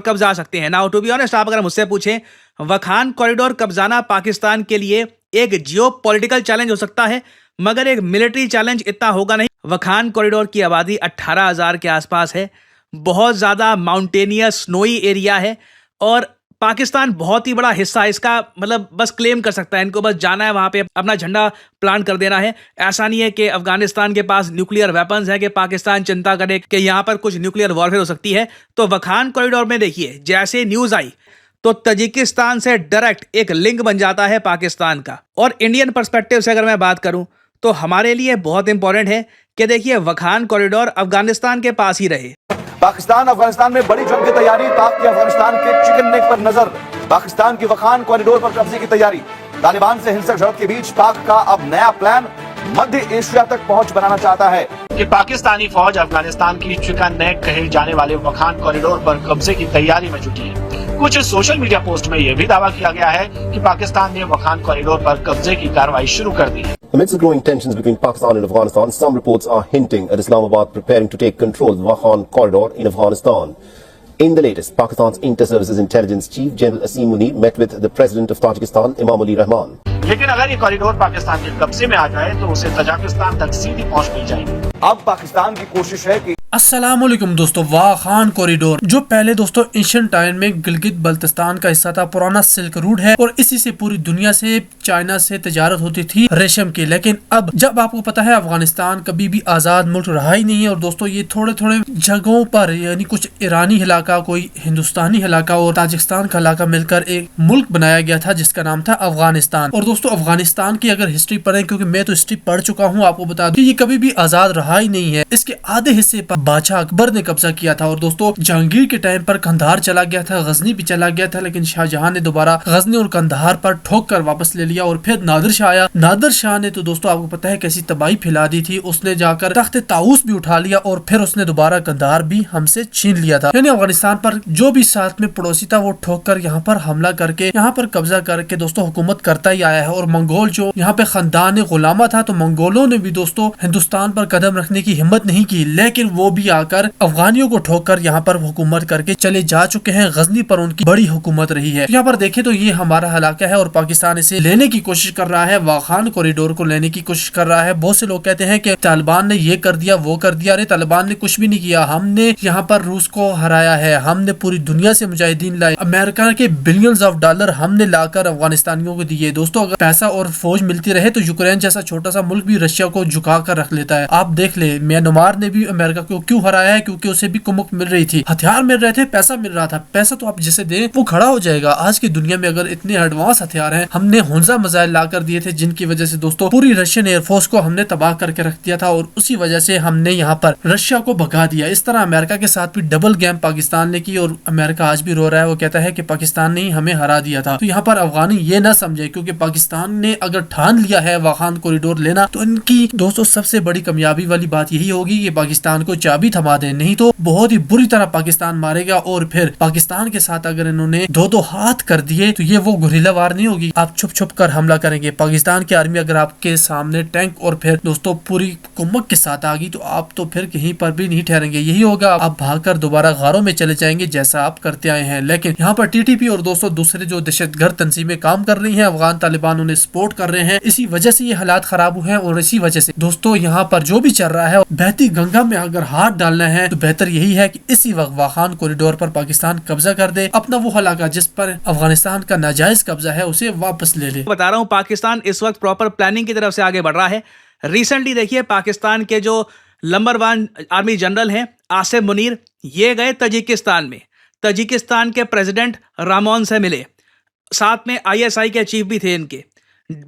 कब जा सकते हैं। नाउ टू बी ऑनेस्ट, आप अगर मुझसे पूछें, वखान कॉरिडोर कब जाना पाकिस्तान के लिए एक जियो पॉलिटिकल चैलेंज हो सकता है, मगर एक मिलिट्री चैलेंज इतना होगा नहीं। वखान कॉरिडोर की आबादी 18,000 के आसपास है, बहुत ज़्यादा माउंटेनियस स्नोई एरिया है और पाकिस्तान बहुत ही बड़ा हिस्सा इसका मतलब बस क्लेम कर सकता है। इनको बस जाना है वहाँ पे अपना झंडा प्लांट कर देना है। ऐसा नहीं है कि अफगानिस्तान के पास न्यूक्लियर वेपन्स है कि पाकिस्तान चिंता करे कि यहाँ पर कुछ न्यूक्लियर वॉरफेयर हो सकती है। तो वखान कॉरिडोर में देखिए, जैसे न्यूज़ आई तो तजिकिस्तान से डायरेक्ट एक लिंक बन जाता है पाकिस्तान का। और इंडियन पर्सपेक्टिव से अगर मैं बात करूं तो हमारे लिए बहुत इंपॉर्टेंट है कि देखिए वखान कॉरिडोर अफगानिस्तान के पास ही रहे। पाकिस्तान अफगानिस्तान में बड़ी जंग की तैयारी, पाक की अफगानिस्तान के चिकन नेक पर नजर, पाकिस्तान की वखान कॉरिडोर पर कब्जे की तैयारी, तालिबान से हिंसक झड़प के बीच पाक का अब नया प्लान मध्य एशिया तक पहुंच बनाना चाहता है कि पाकिस्तानी फौज अफगानिस्तान की चिकन नेक कहे जाने वाले वखान कॉरिडोर पर कब्जे की तैयारी में जुटी है। कुछ सोशल मीडिया पोस्ट में यह भी दावा किया गया है कि पाकिस्तान ने वखान कॉरिडोर पर कब्जे की कार्रवाई शुरू कर दी है। Amidst the growing tensions between Pakistan and Afghanistan, some reports are hinting at Islamabad preparing to take control of the Wakhan corridor in Afghanistan. In the latest, Pakistan's Inter-Services Intelligence Chief General Asim Munir met with the President of Tajikistan, Emomali Rahman. लेकिन अगर ये corridor Pakistan के कब्जे में आ जाए तो उसे Tajikistan तक सीधी पहुंच मिल जाएगी। अब पाकिस्तान की कोशिश है कि अस्सलामुअलैकुम दोस्तों, वाखान कॉरिडोर जो पहले दोस्तों एशियंट टाइम में गिलगित बल्तिस्तान का हिस्सा था, पुराना सिल्क रूट है और इसी से पूरी दुनिया से चाइना से तिजारत होती थी रेशम की। लेकिन अब जब आपको पता है अफगानिस्तान कभी भी आजाद मुल्क रहा ही नहीं है और दोस्तों ये थोड़े थोड़े जगहों पर यानी कुछ ईरानी इलाका, कोई हिंदुस्तानी इलाका और ताजिकिस्तान का इलाका मिलकर एक मुल्क बनाया गया था जिसका नाम था अफगानिस्तान। और दोस्तों अफगानिस्तान की अगर हिस्ट्री पढ़ें, क्योंकि मैं तो हिस्ट्री पढ़ चुका हूँ, आपको बता दूं ये कभी भी आजाद रहा ही नहीं है। इसके आधे हिस्से पर बादशाह अकबर ने कब्जा किया था और दोस्तों जहांगीर के टाइम पर कंधार चला गया था, गजनी भी चला गया था, लेकिन शाहजहां ने दोबारा गजनी और कंधार पर ठोक कर वापस ले लिया। और फिर नादिर शाह आया। नादिर शाह ने तो दोस्तों आपको पता है कैसी तबाही फैला दी थी, उसने जाकर तख्त ताऊस भी उठा लिया और फिर उसने दोबारा कंधार भी हमसे छीन लिया था। यानी अफगानिस्तान पर जो भी साथ में पड़ोसी था वो ठोक कर यहाँ पर हमला करके यहाँ पर कब्जा करके दोस्तों हुकूमत करता ही आया है। और मंगोल जो यहाँ पे खानदान गुलामा था, तो मंगोलों ने भी दोस्तों हिंदुस्तान पर कदम रखने की हिम्मत नहीं की, लेकिन वो भी आकर अफगानियों को ठोककर यहाँ पर हुकूमत करके चले जा चुके हैं। गजनी पर उनकी बड़ी हुकूमत रही है। यहाँ पर देखें तो ये हमारा इलाका है और पाकिस्तान इसे लेने की कोशिश कर रहा है, वाखान कॉरिडोर को लेने की कोशिश कर रहा है। बहुत से लोग कहते हैं कि तालिबान ने ये कर दिया वो कर दिया। अरे तालिबान ने कुछ भी नहीं किया, हमने यहाँ पर रूस को हराया है, हमने पूरी दुनिया से मुजाहिदीन लाए, अमेरिका के बिलियंस ऑफ डॉलर हमने लाकर अफगानिस्तानियों को दिए। दोस्तों अगर पैसा और फौज मिलती रहे तो यूक्रेन जैसा छोटा सा मुल्क भी रशिया को झुका कर रख लेता है। आप देख ले, म्यांमार ने भी अमेरिका को क्यों हराया है, क्योंकि उसे भी कुमक मिल रही थी, हथियार मिल रहे थे, पैसा मिल रहा था। पैसा तो आप जिसे दे वो खड़ा हो जाएगा। आज की दुनिया में अगर इतने एडवांस हथियार हैं, हमने हुंजा मिसाइल लाकर दिए थे जिनकी वजह से दोस्तों पूरी रशियन एयरफोर्स को हमने तबाह करके रख दिया था और उसी वजह से हमने यहाँ पर रशिया को भगा दिया। इस तरह अमेरिका के साथ भी डबल गेम पाकिस्तान ने की और अमेरिका आज भी रो रहा है। वो कहता है कि पाकिस्तान ने हमें हरा दिया था। तो यहाँ पर अफगानी ये ना समझे, क्योंकि पाकिस्तान ने अगर ठान लिया है वाखान कॉरिडोर लेना तो इनकी दोस्तों सबसे बड़ी कामयाबी वाली बात यही होगी कि पाकिस्तान को चाबी थमा दे, नहीं तो बहुत ही बुरी तरह पाकिस्तान मारेगा। और फिर पाकिस्तान के साथ अगर इन्होंने दो दो हाथ कर दिए तो ये वो गुरिल्ला वार नहीं होगी, आप छुप छुप कर हमला करेंगे। पाकिस्तान की आर्मी अगर आपके सामने टैंक और फिर दोस्तों पूरी कुम्मक के साथ आ गई तो आप तो फिर कहीं पर भी नहीं ठहरेंगे। यही होगा, आप भागकर दोबारा गारों में चले जाएंगे जैसा आप करते आए हैं। लेकिन यहाँ पर टीटीपी और दोस्तों दूसरे जो दहशतगर्द तंजीमें काम कर रही हैं, अफगान तालिबान उन्हें सपोर्ट कर रहे हैं, इसी वजह से ये हालात खराब हुए हैं। और इसी वजह से दोस्तों यहाँ पर जो भी चल रहा है, बहती गंगा में अगर हाथ डालना है तो बेहतर यही है कि इसी वक्त वाखान कॉरिडोर पर पाकिस्तान कब्जा कर दे, अपना वो इलाका जिस पर अफगानिस्तान का नाजायज कब्जा है उसे वापस ले ले। बता रहा हूँ पाकिस्तान इस वक्त प्रॉपर प्लानिंग की तरफ से आगे बढ़ रहा है। रिसेंटली देखिए पाकिस्तान के जो नंबर 1 आर्मी जनरल हैं आसिम मुनीर, ये गए तजिकिस्तान में, तजिकिस्तान के प्रेसिडेंट रामोन से मिले, साथ में ISI के चीफ भी थे इनके।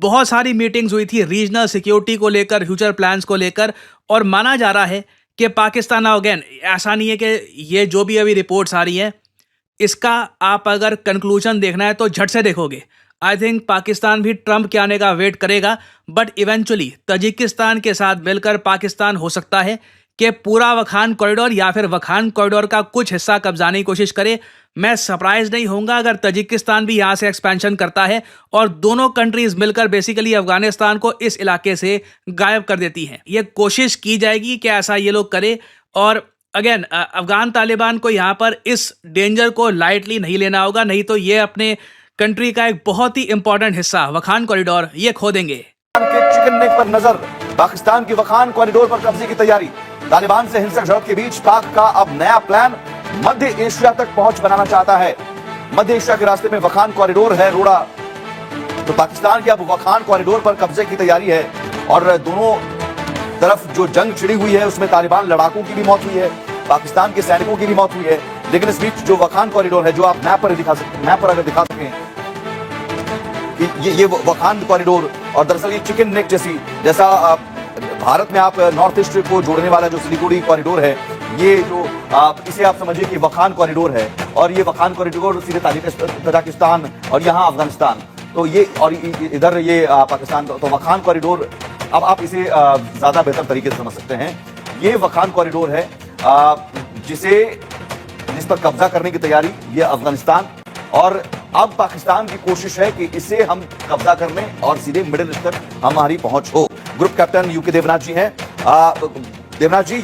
बहुत सारी मीटिंग्स हुई थी रीजनल सिक्योरिटी को लेकर, फ्यूचर प्लान्स को लेकर। और माना जा रहा है कि पाकिस्तान अगेन, ऐसा नहीं है कि ये जो भी अभी रिपोर्ट्स आ रही हैं इसका आप अगर कंक्लूजन देखना है तो झट से देखोगे। आई थिंक पाकिस्तान भी ट्रंप के आने का वेट करेगा, बट इवेंचुअली तजिकिस्तान के साथ मिलकर पाकिस्तान हो सकता है कि पूरा वखान कॉरिडोर या फिर वखान कॉरिडोर का कुछ हिस्सा कब्जाने की कोशिश करे। मैं सरप्राइज नहीं होऊंगा अगर तजिकिस्तान भी यहाँ से एक्सपेंशन करता है और दोनों कंट्रीज मिलकर बेसिकली अफगानिस्तान को इस इलाके से गायब कर देती हैं। ये कोशिश की जाएगी कि ऐसा ये लोग करे। और अगेन अफगान तालिबान को यहाँ पर इस डेंजर को लाइटली नहीं लेना होगा, नहीं तो ये अपने कंट्री का एक बहुत ही इंपॉर्टेंट हिस्सा वखान कॉरिडोर ये खो देंगे। के चिकन नेक पर नजर, पाकिस्तान की वखान कॉरिडोर पर कब्जे की तैयारी, तालिबान से हिंसक झड़प के बीच पाक का अब नया प्लान मध्य एशिया तक पहुंच बनाना चाहता है। मध्य एशिया के रास्ते में वखान कॉरिडोर है रोड़ा, तो पाकिस्तान की अब वखान कॉरिडोर पर कब्जे की तैयारी है। और दोनों तरफ जो जंग छिड़ी हुई है उसमें तालिबान लड़ाकों की भी मौत हुई है, पाकिस्तान के सैनिकों की भी मौत हुई है। लेकिन इस बीच जो वखान कॉरिडोर है, जो आप मैप पर अगर दिखा सकें कि ये वखान कॉरिडोर, और दरअसल ये चिकन नेक जैसा भारत में आप नॉर्थ ईस्ट को जोड़ने वाला जो सिलीगुड़ी कॉरिडोर है, ये जो इसे आप समझिए कि वखान कॉरिडोर है। और ये वखान कॉरिडोर सीधे तजाकिस्तान और यहाँ अफगानिस्तान, तो ये और इधर ये पाकिस्तान, तो वखान कॉरिडोर अब आप इसे ज्यादा बेहतर तरीके से समझ सकते हैं। ये वखान कॉरिडोर है जिस पर कब्जा करने की तैयारी ये अफगानिस्तान, और अब पाकिस्तान की कोशिश है कि इसे हम कब्जा कर लें और सीधे मिडिल ईस्ट तक हमारी पहुंच हो। ग्रुप कैप्टन यूके देवनाथ जी हैं। देवनाथ जी,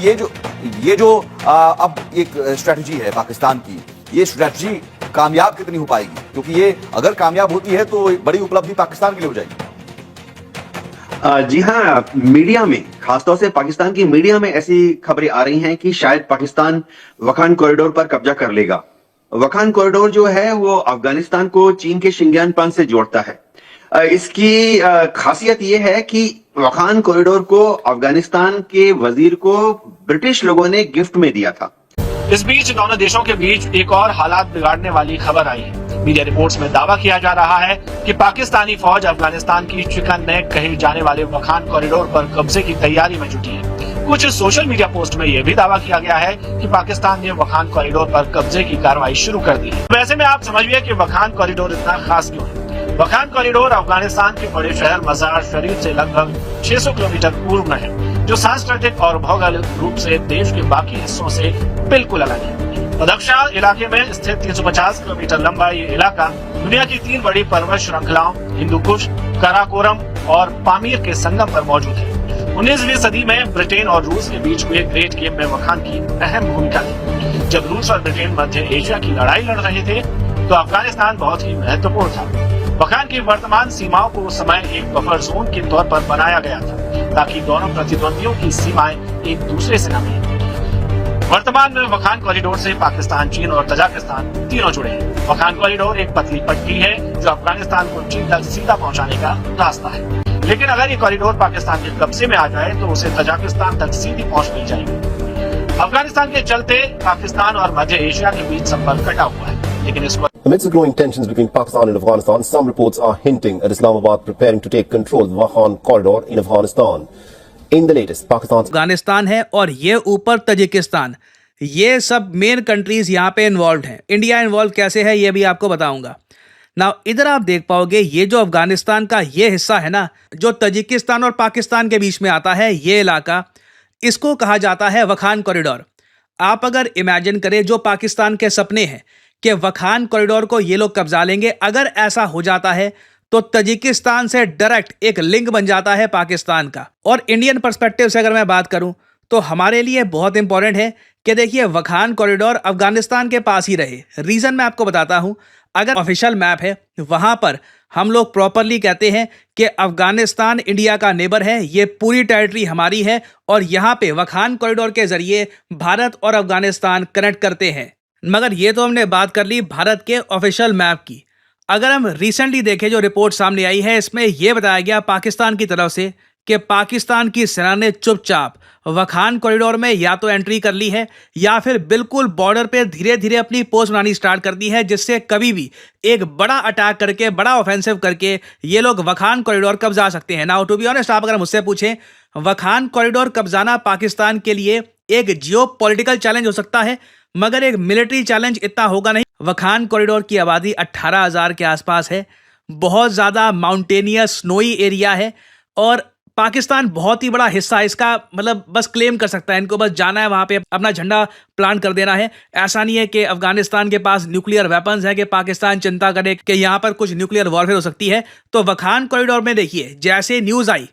ये जो अब एक स्ट्रेटजी है पाकिस्तान की, ये स्ट्रेटजी कामयाब कितनी हो पाएगी? क्योंकि ये अगर कामयाब होती है तो बड़ी उपलब्धि पाकिस्तान के लिए हो जाएगी। जी हाँ, मीडिया में, खासतौर से पाकिस्तान की मीडिया में ऐसी खबरें आ रही हैं कि शायद पाकिस्तान वखान कॉरिडोर पर कब्जा कर लेगा। वखान कॉरिडोर जो है वो अफगानिस्तान को चीन के शिंगियान प्रांत से जोड़ता है। इसकी खासियत ये है कि वखान कॉरिडोर को अफगानिस्तान के वजीर को ब्रिटिश लोगों ने गिफ्ट में दिया था। इस बीच दोनों देशों के बीच एक और हालात बिगाड़ने वाली खबर आई है। मीडिया रिपोर्ट्स में दावा किया जा रहा है कि पाकिस्तानी फौज अफगानिस्तान की चिकन नेक कहे जाने वाले वखान कॉरिडोर पर कब्जे की तैयारी में जुटी है। कुछ सोशल मीडिया पोस्ट में यह भी दावा किया गया है कि पाकिस्तान ने वखान कॉरिडोर पर कब्जे की कार्रवाई शुरू कर दी है। वैसे में आप समझिए कि वखान कॉरिडोर इतना खास क्यों है। वखान कॉरिडोर अफगानिस्तान के बड़े शहर मजार शरीफ से लगभग 600 किलोमीटर पूर्व में है, जो सांस्कृतिक और भौगोलिक रूप से देश के बाकी हिस्सों से बिल्कुल अलग है। बदख्शां इलाके में स्थित 350 किलोमीटर लंबा ये इलाका दुनिया की 3 बड़ी पर्वत श्रृंखलाओं हिंदू कुश, काराकोरम और पामीर के संगम पर मौजूद है। 19वीं सदी में ब्रिटेन और रूस के बीच हुए ग्रेट गेम में वखान की अहम भूमिका थी। जब रूस और ब्रिटेन मध्य एशिया की लड़ाई लड़ रहे थे तो अफगानिस्तान बहुत ही महत्वपूर्ण था। वखान की वर्तमान सीमाओं को उस समय एक बफर जोन के तौर पर बनाया गया था, ताकि दोनों प्रतिद्वंदियों की सीमाएं एक दूसरे से न मिलें। वर्तमान में वखान कॉरिडोर से पाकिस्तान, चीन और तजाकिस्तान तीनों जुड़े हैं। वखान कॉरिडोर एक पतली पट्टी है जो अफगानिस्तान को चीन तक सीधा पहुंचाने का रास्ता है। लेकिन अगर ये कॉरिडोर पाकिस्तान के कब्जे में आ जाए तो उसे तजाकिस्तान तक सीधी पहुंच मिल जाएगी। अफगानिस्तान के चलते पाकिस्तान और मध्य एशिया के बीच संपर्क कटा हुआ है। लेकिन इस Amidst the growing tensions between Pakistan and Afghanistan, some reports are hinting at Islamabad preparing to take control of the Wakhan corridor in Afghanistan. In the latest, Pakistan's Afghanistan है और ये ऊपर तजिकिस्तान, ये सब मेन कंट्रीज यहाँ पे involve हैं। India involve कैसे है ये भी आपको बताऊंगा। ना इधर आप देख पाओगे ये जो अफगानिस्तान का ये हिस्सा है ना, जो तजिकिस्तान और पाकिस्तान के बीच में आता है, ये इलाका, इसको कहा जाता है वखान कॉरिडोर। आप अगर इमेजिन करें जो पाकिस्तान के सपने हैं कि वखान कॉरिडोर को ये लोग कब्जा लेंगे, अगर ऐसा हो जाता है तो तजिकिस्तान से डायरेक्ट एक लिंक बन जाता है पाकिस्तान का। और इंडियन पर्सपेक्टिव से अगर मैं बात करूं तो हमारे लिए बहुत इंपॉर्टेंट है कि देखिए वखान कॉरिडोर अफगानिस्तान के पास ही रहे। रीजन मैं आपको बताता हूं। अगर ऑफिशियल मैप है वहां पर हम लोग प्रॉपरली कहते हैं कि अफगानिस्तान इंडिया का नेबर है, ये पूरी टेरिटरी हमारी है और यहाँ पे वखान कॉरिडोर के जरिए भारत और अफगानिस्तान कनेक्ट करते हैं। मगर ये तो हमने बात कर ली भारत के ऑफिशियल मैप की। अगर हम रिसेंटली देखें जो रिपोर्ट सामने आई है, इसमें यह बताया गया पाकिस्तान की तरफ से कि पाकिस्तान की सेना ने चुपचाप वखान कॉरिडोर में या तो एंट्री कर ली है या फिर बिल्कुल बॉर्डर पे धीरे धीरे अपनी पोस्ट बनानी स्टार्ट कर दी है, जिससे कभी भी एक बड़ा अटैक करके, बड़ा ऑफेंसिव करके ये लोग वखान कॉरिडोर कब्जा सकते हैं। नाउ टू बी ऑनेस्ट, आप अगर मुझसे पूछें, वखान कॉरिडोर कब्जाना पाकिस्तान के लिए एक जियो पॉलिटिकल चैलेंज हो सकता है, मगर एक मिलिट्री चैलेंज इतना होगा नहीं। वखान कॉरिडोर की आबादी 18,000 के आसपास है, बहुत ज़्यादा माउंटेनियस स्नोई एरिया है और पाकिस्तान बहुत ही बड़ा हिस्सा इसका मतलब बस क्लेम कर सकता है। इनको बस जाना है वहाँ पे, अपना झंडा प्लांट कर देना है। ऐसा नहीं है कि अफगानिस्तान के पास न्यूक्लियर वेपन्स है कि पाकिस्तान चिंता करे कि यहाँ पर कुछ न्यूक्लियर वॉरफेयर हो सकती है। तो वखान कॉरिडोर में देखिए, जैसे न्यूज़ आई